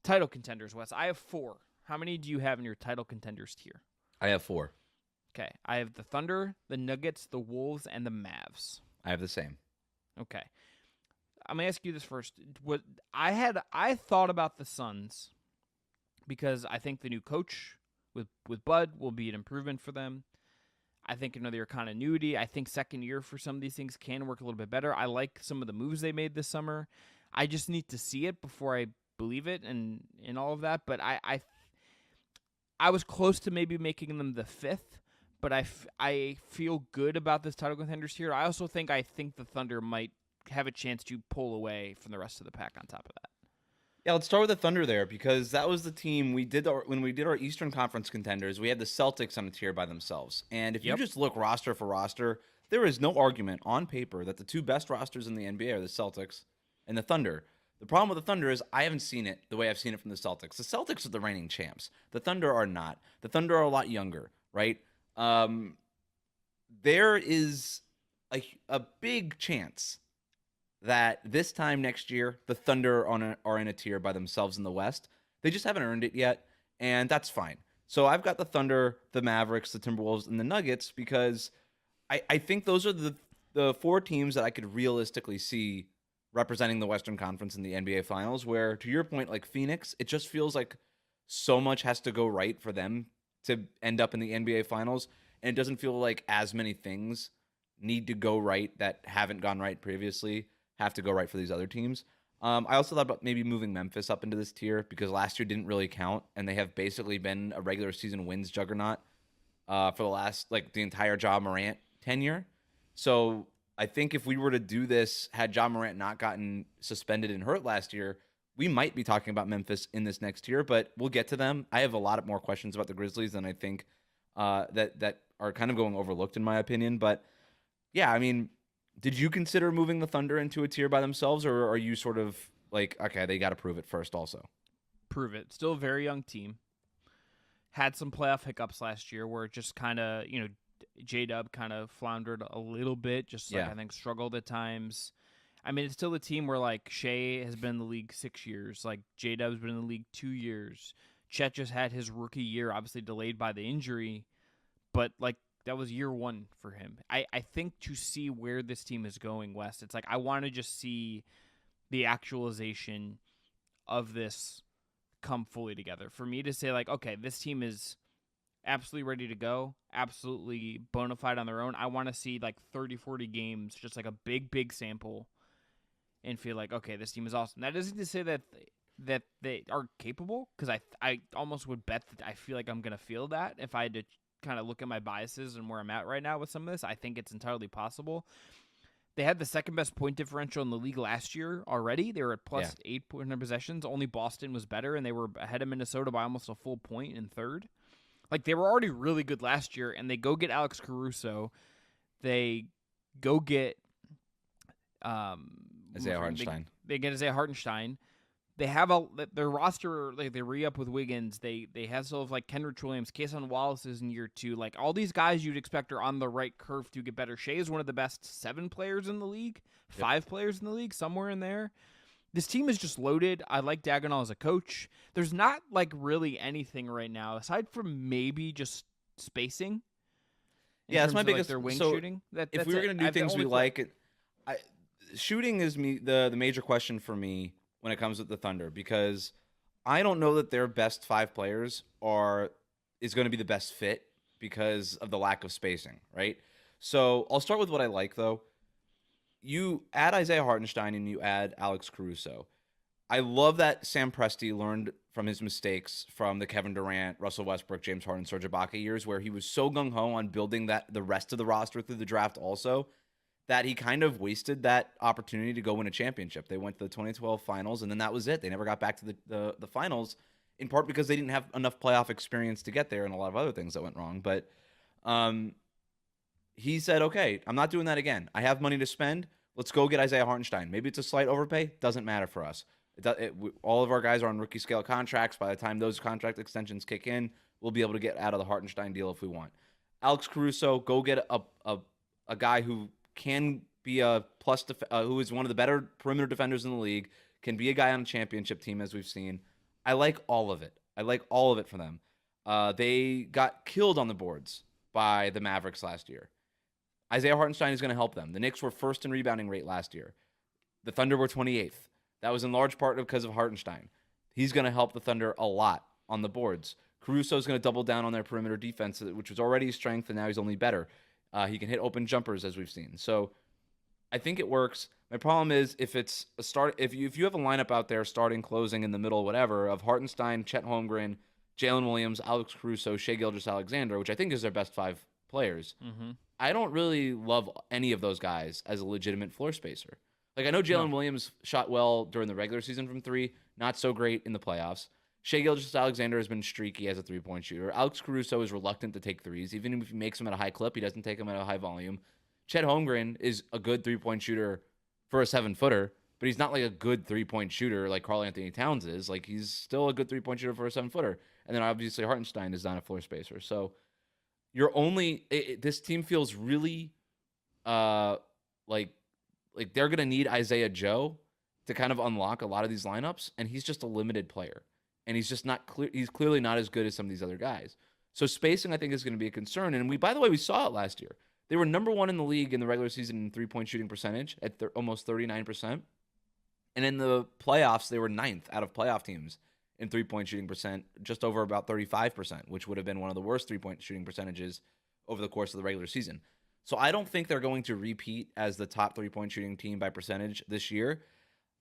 Title contenders, Wes. I have 4. How many do you have in your title contenders tier? I have 4. Okay. I have the Thunder, the Nuggets, the Wolves, and the Mavs. I have the same. Okay. I'm gonna ask you this first. What I thought about the Suns because I think the new coach with Bud will be an improvement for them. I think another continuity. I think second year for some of these things can work a little bit better. I like some of the moves they made this summer. I just need to see it before I believe it and all of that. But I was close to maybe making them the 5th, but I feel good about this title contenders here. I also think the Thunder might have a chance to pull away from the rest of the pack on top of that. Yeah, let's start with the Thunder there because that was the team when we did our Eastern Conference contenders. We had the Celtics on a tier by themselves, and if you just look roster for roster, there is no argument on paper that the 2 best rosters in the NBA are the Celtics and the Thunder. The problem with the Thunder is I haven't seen it the way I've seen it from the Celtics. The Celtics are the reigning champs. The Thunder are not. The Thunder are a lot younger, right? There is a big chance that this time next year, the Thunder are in a tier by themselves in the West. They just haven't earned it yet, and that's fine. So I've got the Thunder, the Mavericks, the Timberwolves, and the Nuggets because I think those are the 4 teams that I could realistically see representing the Western Conference in the NBA Finals, where, to your point, like Phoenix, it just feels like so much has to go right for them to end up in the NBA Finals, and it doesn't feel like as many things need to go right that haven't gone right previously have to go right for these other teams. I also thought about maybe moving Memphis up into this tier because last year didn't really count, and they have basically been a regular season wins juggernaut for the last, the entire Ja Morant tenure. So I think if we were to do this, had Ja Morant not gotten suspended and hurt last year, we might be talking about Memphis in this next year, but we'll get to them. I have a lot more questions about the Grizzlies than I think that are kind of going overlooked in my opinion. But yeah, I mean, did you consider moving the Thunder into a tier by themselves, or are you sort of like, okay, they got to prove it first also? Prove it. Still a very young team. Had some playoff hiccups last year where it just kind of, J-Dub kind of floundered a little bit, I think struggled at times. I mean, it's still a team where, Shea has been in the league 6 years. J-Dub's been in the league 2 years. Chet just had his rookie year, obviously delayed by the injury. But, that was year 1 for him. I think to see where this team is going, West, it's I want to just see the actualization of this come fully together. For me to say, okay, this team is absolutely ready to go, absolutely bona fide on their own. I want to see 30, 40 games, just a big sample, and feel okay, this team is awesome. That isn't to say that they are capable, because I almost would bet that I feel like I'm going to feel that if I had to kind of look at my biases and where I'm at right now with some of this. I think it's entirely possible. They had the second best point differential in the league last year already. They were at plus 8 point possessions. Only Boston was better, and they were ahead of Minnesota by almost a full point in third. They were already really good last year, and they go get Alex Caruso. They go get Isaiah Hartenstein. They get Isaiah Hartenstein. They have their roster, they re-up with Wiggins. They have sort of Kenrich Williams, Cason Wallace is in year 2. All these guys you'd expect are on the right curve to get better. Shea is one of the best 7 players in the league, 5 players in the league, somewhere in there. This team is just loaded. I like Dagnall as a coach. There's not really anything right now aside from maybe just spacing. Yeah, that's my biggest. Their wing so shooting. If we were going to do things we like, shooting is the major question for me when it comes with the Thunder, because I don't know that their best 5 players is going to be the best fit because of the lack of spacing, right? So I'll start with what I like, though. You add Isaiah Hartenstein and you add Alex Caruso. I love that Sam Presti learned from his mistakes from the Kevin Durant, Russell Westbrook, James Harden, Serge Ibaka years, where he was so gung-ho on building the rest of the roster through the draft also, that he kind of wasted that opportunity to go win a championship. They went to the 2012 finals, and then that was it. They never got back to the finals, in part because they didn't have enough playoff experience to get there and a lot of other things that went wrong. But he said, okay, I'm not doing that again. I have money to spend. Let's go get Isaiah Hartenstein. Maybe it's a slight overpay. Doesn't matter for us. All of our guys are on rookie scale contracts. By the time those contract extensions kick in, we'll be able to get out of the Hartenstein deal if we want. Alex Caruso, go get a guy who can be a who is one of the better perimeter defenders in the league, can be a guy on a championship team, as we've seen. I like all of it. I like all of it for them. They got killed on the boards by the Mavericks last year. Isaiah Hartenstein is going to help them. The Knicks were first in rebounding rate last year. The Thunder were 28th. That was in large part because of Hartenstein. He's going to help the Thunder a lot on the boards. Caruso is going to double down on their perimeter defense, which was already his strength, and now he's only better. He can hit open jumpers, as we've seen. So I think it works. My problem is if it's a start, if you have a lineup out there, starting, closing, in the middle, whatever, of Hartenstein, Chet Holmgren, Jalen Williams, Alex Caruso, Shai Gilgeous-Alexander, which I think is their best 5 players. Mm-hmm. I don't really love any of those guys as a legitimate floor spacer. Like, I know Jalen Williams shot well during the regular season from 3, not so great in the playoffs. Shai Gilgeous-Alexander has been streaky as a 3-point shooter. Alex Caruso is reluctant to take threes. Even if he makes them at a high clip, he doesn't take them at a high volume. Chet Holmgren is a good 3-point shooter for a 7-footer, but he's not like a good 3-point shooter like Karl-Anthony Towns is. Like, he's still a good 3-point shooter for a 7-footer. And then obviously Hartenstein is not a floor spacer. So this team feels really like they're going to need Isaiah Joe to kind of unlock a lot of these lineups, and he's just a limited player. And he's just not clear. He's clearly not as good as some of these other guys. So spacing, I think, is going to be a concern. And by the way, we saw it last year. They were number 1 in the league in the regular season in 3-point shooting percentage at almost 39%. And in the playoffs, they were 9th out of playoff teams in 3-point shooting percent, just over about 35%, which would have been one of the worst 3-point shooting percentages over the course of the regular season. So I don't think they're going to repeat as the top 3-point shooting team by percentage this year.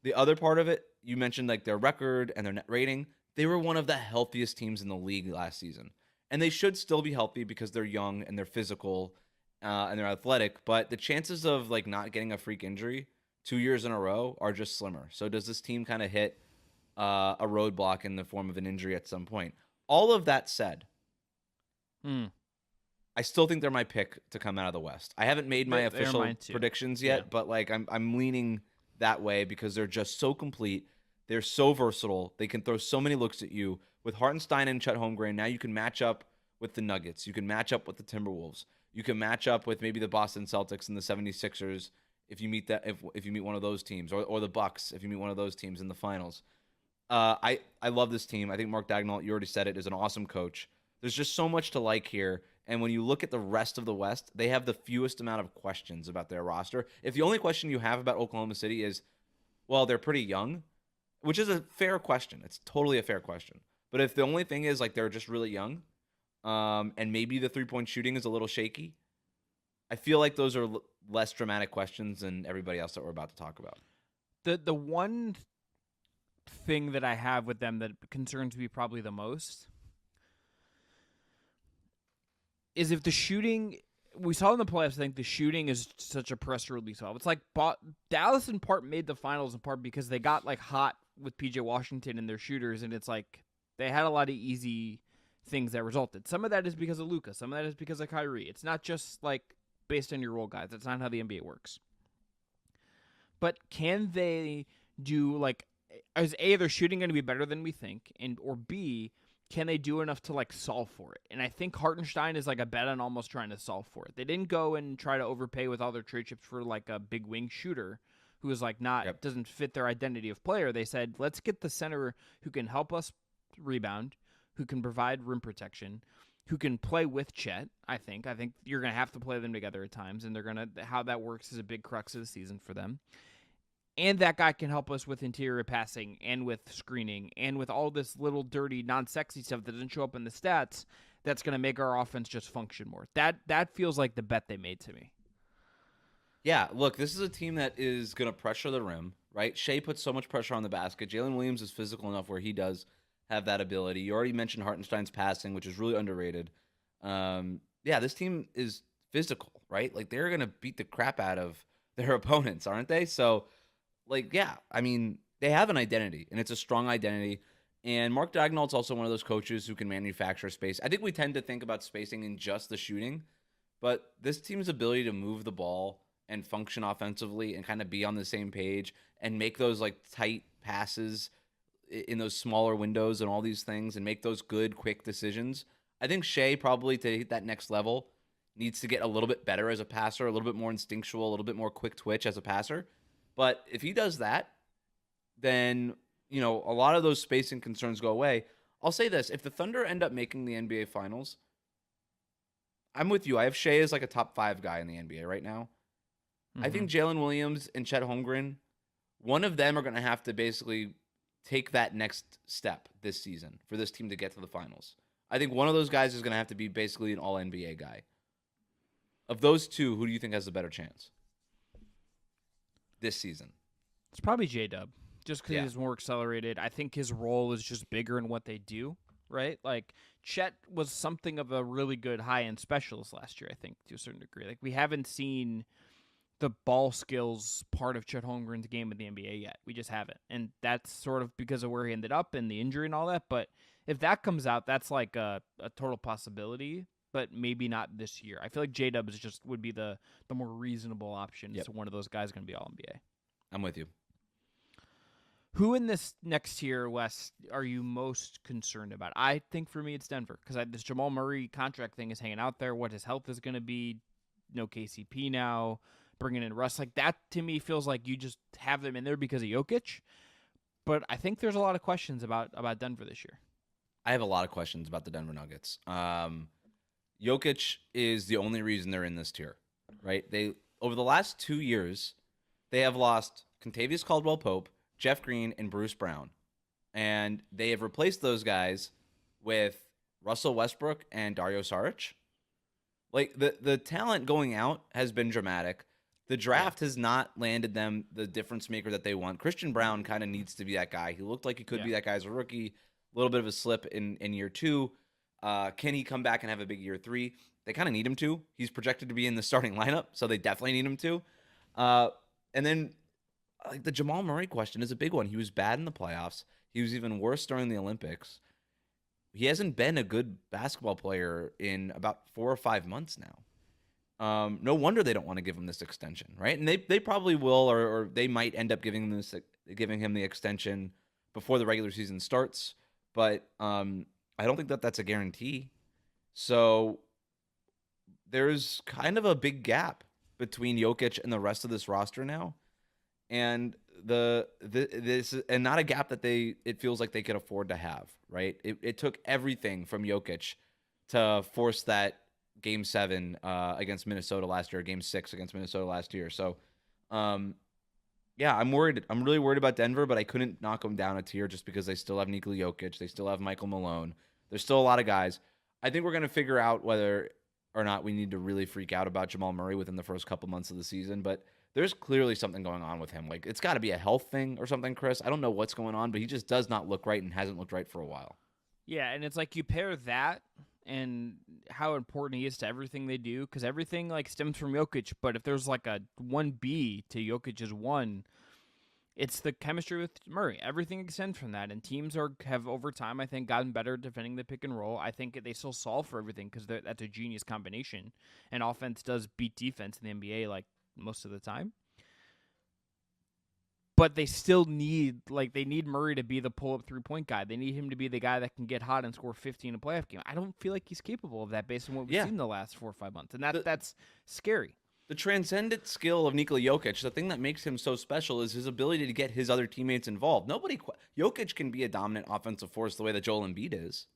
The other part of it, you mentioned like their record and their net rating. They were one of the healthiest teams in the league last season. And they should still be healthy because they're young and they're physical and they're athletic. But the chances of like not getting a freak injury 2 years in a row are just slimmer. So does this team kind of hit a roadblock in the form of an injury at some point? All of that said, I still think they're my pick to come out of the West. I haven't made my official predictions yet, but like I'm leaning that way because they're just so complete. They're so versatile. They can throw so many looks at you. With Hartenstein and Chet Holmgren, now you can match up with the Nuggets. You can match up with the Timberwolves. You can match up with maybe the Boston Celtics and the 76ers if you meet if you meet one of those teams, or the Bucks if you meet one of those teams in the finals. I love this team. I think Mark Daigneault, you already said it, is an awesome coach. There's just so much to like here. And when you look at the rest of the West, they have the fewest amount of questions about their roster. If the only question you have about Oklahoma City is, well, they're pretty young, which is a fair question. It's totally a fair question. But if the only thing is like they're just really young, and maybe the 3-point shooting is a little shaky, I feel like those are less dramatic questions than everybody else that we're about to talk about. The one thing that I have with them that concerns me probably the most is if the shooting, we saw in the playoffs, I think the shooting is such a press release off. It's like Dallas in part made the finals in part because they got like hot with PJ Washington and their shooters, and it's like they had a lot of easy things that resulted. Some of that is because of Luka. Some of that is because of Kyrie. It's not just like based on your role guys. That's not how the NBA works. But can they do like, is A, their shooting going to be better than we think, or B, can they do enough to like solve for it? And I think Hartenstein is like a bet on almost trying to solve for it. They didn't go and try to overpay with all their trade chips for like a big wing shooter who is like doesn't fit their identity of player. They said, let's get the center who can help us rebound, who can provide rim protection, who can play with Chet. I think you're going to have to play them together at times, and how that works is a big crux of the season for them. And that guy can help us with interior passing and with screening and with all this little dirty, non-sexy stuff that doesn't show up in the stats that's going to make our offense just function more. That feels like the bet they made to me. Yeah, look, this is a team that is going to pressure the rim, right? Shai puts so much pressure on the basket. Jalen Williams is physical enough where he does have that ability. You already mentioned Hartenstein's passing, which is really underrated. This team is physical, right? Like, they're going to beat the crap out of their opponents, aren't they? So, they have an identity, and it's a strong identity. And Mark Daigneault's also one of those coaches who can manufacture space. I think we tend to think about spacing in just the shooting, but this team's ability to move the ball and function offensively and kind of be on the same page and make those like tight passes in those smaller windows and all these things and make those good, quick decisions. I think Shai probably to hit that next level needs to get a little bit better as a passer, a little bit more instinctual, a little bit more quick twitch as a passer. But if he does that, then a lot of those spacing concerns go away. I'll say this. If the Thunder end up making the NBA Finals, I'm with you. I have Shea as like a top 5 guy in the NBA right now. I think Jalen Williams and Chet Holmgren, one of them are going to have to basically take that next step this season for this team to get to the finals. I think one of those guys is going to have to be basically an all-NBA guy. Of those two, who do you think has a better chance this season? It's probably J-Dub, just because he's more accelerated. I think his role is just bigger in what they do, right? Like, Chet was something of a really good high-end specialist last year, I think, to a certain degree. Like, we haven't seen the ball skills part of Chet Holmgren's game in the NBA yet. We just haven't. And that's sort of because of where he ended up and the injury and all that. But if that comes out, that's like a total possibility, but maybe not this year. I feel like J-Dub would be the more reasonable option. So one of those guys going to be All-NBA. I'm with you. Who in this next tier, Wes, are you most concerned about? I think for me it's Denver, because this Jamal Murray contract thing is hanging out there. What his health is going to be. No KCP now. Bringing in Russ, like that to me feels like you just have them in there because of Jokic. But I think there's a lot of questions about Denver this year. I have a lot of questions about the Denver Nuggets. Jokic is the only reason they're in this tier, right? They over the last 2 years, they have lost Kentavious Caldwell-Pope, Jeff Green, and Bruce Brown. And they have replaced those guys with Russell Westbrook and Dario Saric. Like, the talent going out has been dramatic. The draft has not landed them the difference maker that they want. Christian Brown kind of needs to be that guy. He looked like he could be that guy as a rookie. A little bit of a slip in year 2. Can he come back and have a big year 3? They kind of need him to. He's projected to be in the starting lineup, so they definitely need him to. And then like the Jamal Murray question is a big one. He was bad in the playoffs. He was even worse during the Olympics. He hasn't been a good basketball player in about 4 or 5 months now. No wonder they don't want to give him this extension, right? And they probably will, or they might end up giving him the extension before the regular season starts. But I don't think that's a guarantee. So there's kind of a big gap between Jokic and the rest of this roster now, and this and not a gap that it feels like they could afford to have, right? It took everything from Jokic to force that Game 7 against Minnesota last year, Game 6 against Minnesota last year. So, I'm worried. I'm really worried about Denver, but I couldn't knock them down a tier just because they still have Nikola Jokic. They still have Michael Malone. There's still a lot of guys. I think we're going to figure out whether or not we need to really freak out about Jamal Murray within the first couple months of the season, but there's clearly something going on with him. Like, it's got to be a health thing or something, Chris. I don't know what's going on, but he just does not look right and hasn't looked right for a while. Yeah, and it's like you pair that and how important he is to everything they do, because everything like stems from Jokic. But if there's like a 1B to Jokic's 1, it's the chemistry with Murray. Everything extends from that, and teams have over time, I think, gotten better at defending the pick and roll. I think they still solve for everything because that's a genius combination, and offense does beat defense in the NBA like most of the time. But they still need Murray to be the pull-up three-point guy. They need him to be the guy that can get hot and score 50 in a playoff game. I don't feel like he's capable of that based on what we've seen the last 4 or 5 months, and that's scary. The transcendent skill of Nikola Jokic, the thing that makes him so special is his ability to get his other teammates involved. Jokic can be a dominant offensive force the way that Joel Embiid is.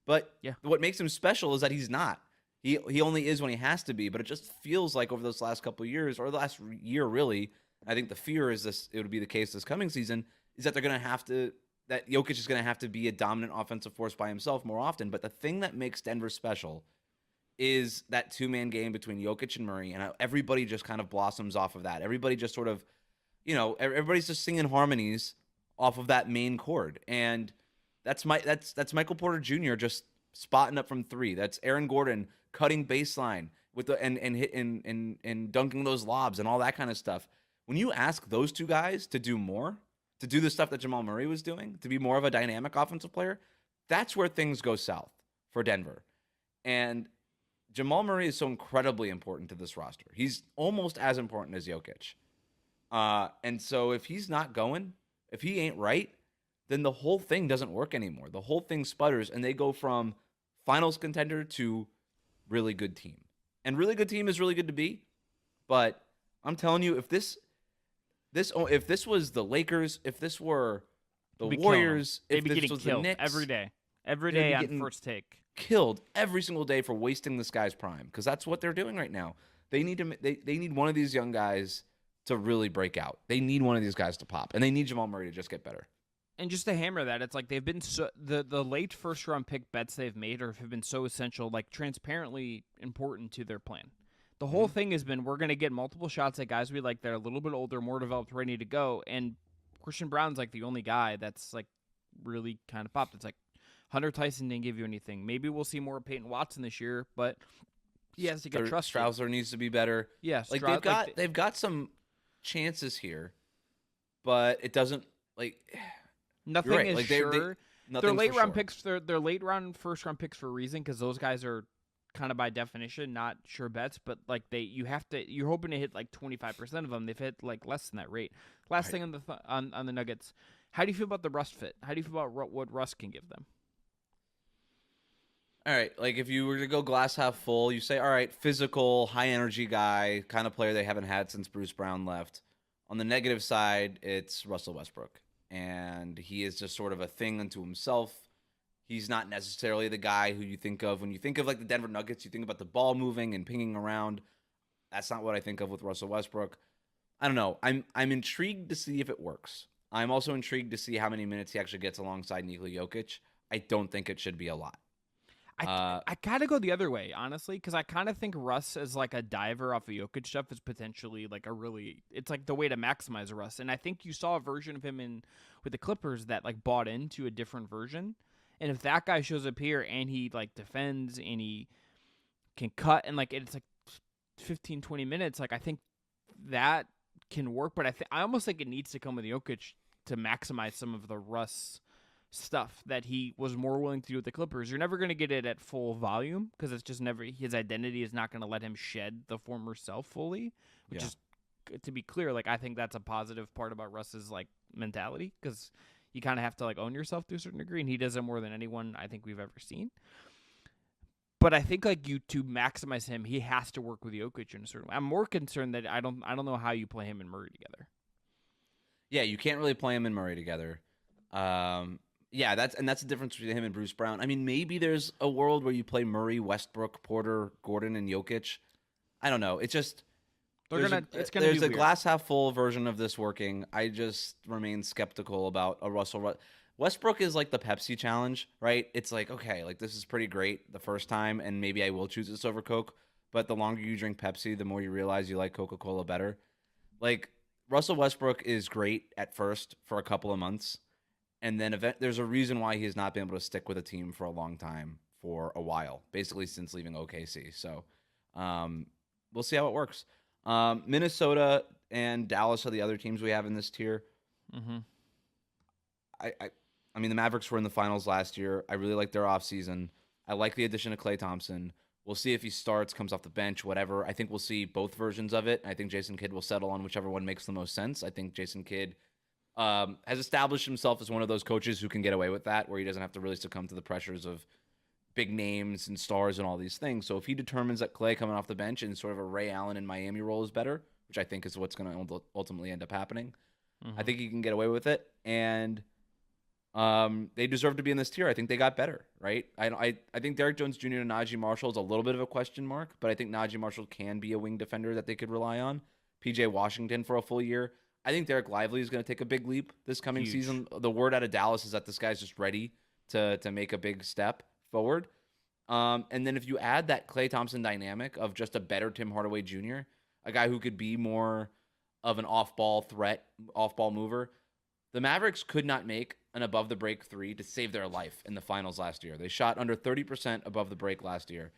But what makes him special is that he's not. He only is when he has to be, but it just feels like over those last couple of years, or the last year really, I think the fear is it would be the case this coming season, is that that Jokic is going to have to be a dominant offensive force by himself more often. But the thing that makes Denver special is that 2-man game between Jokic and Murray, and everybody just kind of blossoms off of that. Everybody just sort of, everybody's just singing harmonies off of that main chord. And that's Michael Porter Jr. just spotting up from 3. That's Aaron Gordon cutting baseline with and dunking those lobs and all that kind of stuff. When you ask those 2 guys to do more, to do the stuff that Jamal Murray was doing, to be more of a dynamic offensive player, that's where things go south for Denver. And Jamal Murray is so incredibly important to this roster. He's almost as important as Jokic. And so if he's not going, if he ain't right, then the whole thing doesn't work anymore. The whole thing sputters, and they go from finals contender to really good team. And really good team is really good to be, but I'm telling you, if this was the Lakers, if this were The They'd be Warriors, They'd if be this getting was the killed Knicks, every day be on getting First Take. killed every single day for wasting this guy's prime, because that's what they're doing right now. They need one of these young guys to really break out. They need one of these guys to pop, and they need Jamal Murray to just get better. And just to hammer that, it's like they've been the late first round pick bets they've made have been so essential, like transparently important to their plan. The whole thing has been we're going to get multiple shots at guys we like that are a little bit older, more developed, ready to go. And Christian Brown's like the only guy that's like really kind of popped. It's like Hunter Tyson didn't give you anything. Maybe we'll see more of Peyton Watson this year, but he has to get trusted. Strausser needs to be better. Yes, like they've got some chances here, but it doesn't like nothing right. is like sure. They're late round sure. picks. They're late round first round picks for a reason, because those guys are kind of by definition not sure bets. But like you're hoping to hit like 25% of them. They've hit like less than that rate. Last thing on the Nuggets. How do you feel about the Russ fit? How do you feel about what Russ can give them? All right, like if you were to go glass half full, you say, all right, physical, high energy guy, kind of player they haven't had since Bruce Brown left. On the negative side, it's Russell Westbrook, and he is just sort of a thing unto himself. He's not necessarily the guy who you think of when you think of like the Denver Nuggets. You think about the ball moving and pinging around. That's not what I think of with Russell Westbrook. I don't know. I'm intrigued to see if it works. I'm also intrigued to see how many minutes he actually gets alongside Nikola Jokic. I don't think it should be a lot. I gotta go the other way, honestly, because I kind of think Russ as like a diver off of Jokic stuff is potentially like it's like the way to maximize Russ. And I think you saw a version of him with the Clippers that like bought into a different version. And if that guy shows up here and he like defends and he can cut and like it's like 15, 20 minutes, like I think that can work. But I almost think it needs to come with Jokic to maximize some of the Russ stuff that he was more willing to do with the Clippers. You're never going to get it at full volume because it's just never, his identity is not going to let him shed the former self fully, which is, to be clear, like I think that's a positive part about Russ's like mentality, because you kind of have to like own yourself to a certain degree, and he does it more than anyone I think we've ever seen. But I think like to maximize him, he has to work with Jokic in a certain way. I'm more concerned that I don't know how you play him and Murray together. Yeah, you can't really play him and Murray together. Yeah, that's the difference between him and Bruce Brown. I mean, maybe there's a world where you play Murray, Westbrook, Porter, Gordon, and Jokic. I don't know. It's just there's a glass half full version of this working. I just remain skeptical about a Westbrook is like the Pepsi challenge, right? It's like, okay, like this is pretty great the first time, and maybe I will choose this over Coke. But the longer you drink Pepsi, the more you realize you like Coca-Cola better. Like Russell Westbrook is great at first for a couple of months. And then there's a reason why he has not been able to stick with a team for a long time, for a while, basically since leaving OKC. So we'll see how it works. Minnesota and Dallas are the other teams we have in this tier. Mm-hmm. I mean, the Mavericks were in the finals last year. I really like their offseason. I like the addition of Klay Thompson. We'll see if he starts, comes off the bench, whatever. I think we'll see both versions of it. I think Jason Kidd will settle on whichever one makes the most sense. I think Jason Kidd has established himself as one of those coaches who can get away with that, where he doesn't have to really succumb to the pressures of big names and stars and all these things. So if he determines that Klay coming off the bench in sort of a Ray Allen in Miami role is better, which I think is what's going to ultimately end up happening, I think he can get away with it. And they deserve to be in this tier. I think they got better, right? I think Derek Jones Jr. and Najee Marshall is a little bit of a question mark, but I think Najee Marshall can be a wing defender that they could rely on. PJ Washington for a full year. I think Derek Lively is going to take a big leap this coming season. The word out of Dallas is that this guy's just ready to make a big step forward. And then if you add that Klay Thompson dynamic of just a better Tim Hardaway Jr., a guy who could be more of an off-ball threat, off-ball mover, the Mavericks could not make an above-the-break three to save their life in the finals last year. They shot under 30% above the break last year.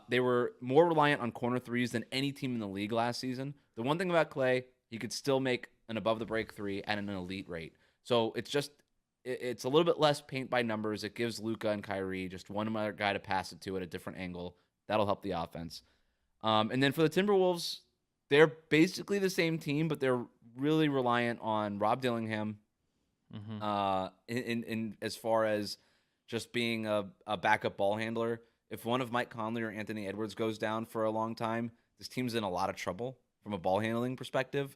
They were more reliant on corner threes than any team in the league last season. The one thing about Klay, he could still make an above-the-break three at an elite rate. So it's a little bit less paint by numbers. It gives Luka and Kyrie just one other guy to pass it to at a different angle. That'll help the offense. And then for the Timberwolves, they're basically the same team, but they're really reliant on Rob Dillingham in as far as just being a backup ball handler. If one of Mike Conley or Anthony Edwards goes down for a long time, this team's in a lot of trouble from a ball handling perspective.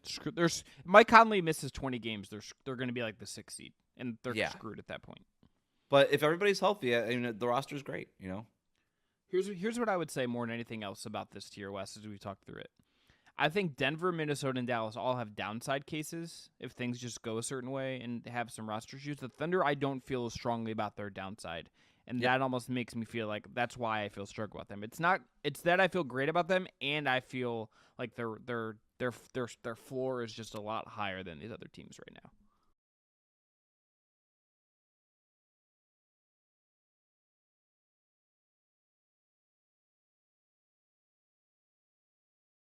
Mike Conley misses 20 games. They're going to be like the 6th seed. and they're screwed at that point. But if everybody's healthy, I mean, the roster's great, you know? Here's what I would say more than anything else about this tier, West, as we talk through it. I think Denver, Minnesota, and Dallas all have downside cases if things just go a certain way and have some roster issues. The Thunder, I don't feel as strongly about their downside, and that almost makes me feel like that's why I feel struggle about them. It's that I feel great about them, and I feel like their floor is just a lot higher than these other teams right now.